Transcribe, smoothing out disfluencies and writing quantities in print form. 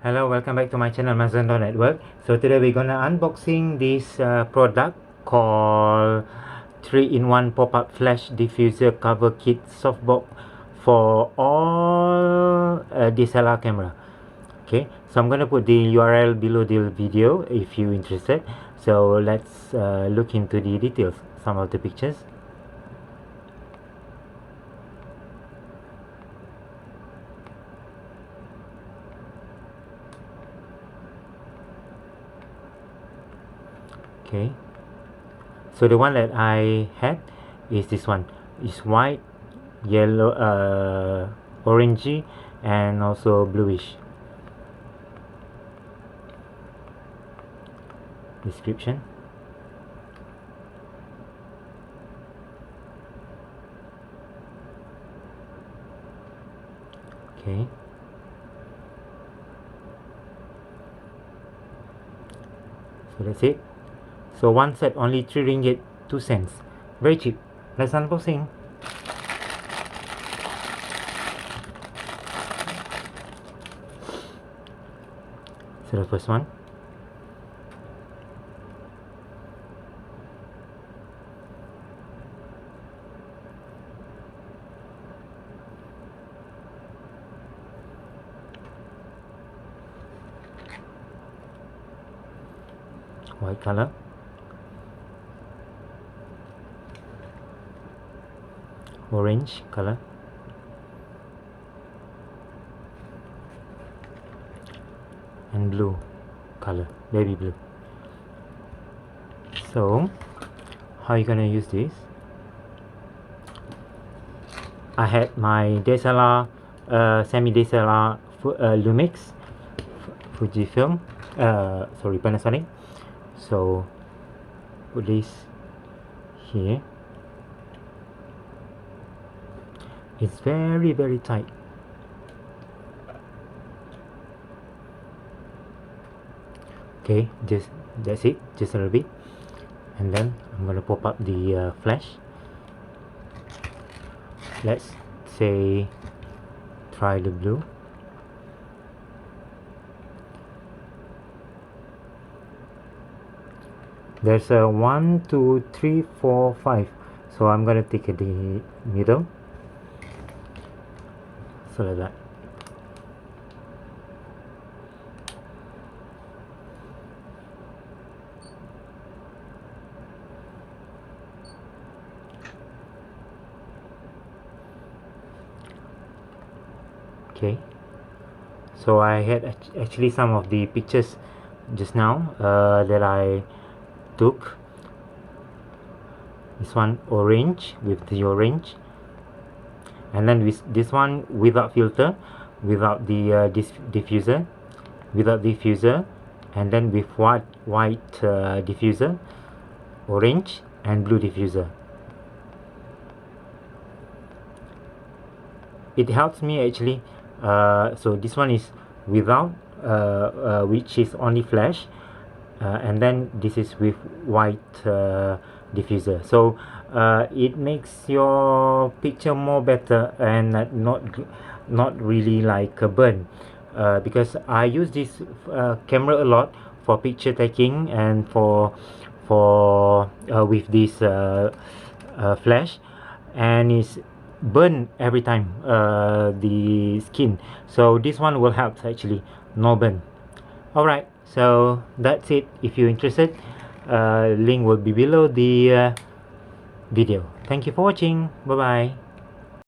Hello, welcome back to my channel Maison Network. So today we're gonna unboxing this product called 3-in-1 pop-up flash diffuser cover kit softbox for all DSLR camera. Okay, so I'm gonna put the URL below the video if you're interested. So let's look into the details, some of the pictures. Okay, so the one that I had is this one. It's white, yellow, orangey, and also bluish. Description. Okay, so that's it. So one set only 3 ringgit 2 cents, very cheap. Let's unboxing. So the first one, white color, orange color, and blue color, baby blue. So how are you gonna use this? I had my DSLR, semi DSLR Lumix Fujifilm, sorry, Panasonic. So put this here. It's very tight. Okay, that's it, just a little bit, and then I'm gonna pop up the flash. Let's say try the blue. There's a 1, 2, 3, 4, 5, so I'm gonna take the middle, so like that. Okay, so I had actually some of the pictures just now that I took. This one orange with the orange, and then with this one without filter, without the diffuser, without diffuser, and then with white diffuser, orange and blue diffuser. It helps me actually. So this one is without, which is only flash, and then this is with white diffuser. So it makes your picture more better and not really like a burn, because I use this camera a lot for picture taking and for with this flash, and it's burn every time the skin. So this one will help actually, no burn. Alright, so that's it. If you're interested, link will be below the video. Thank you for watching. Bye bye.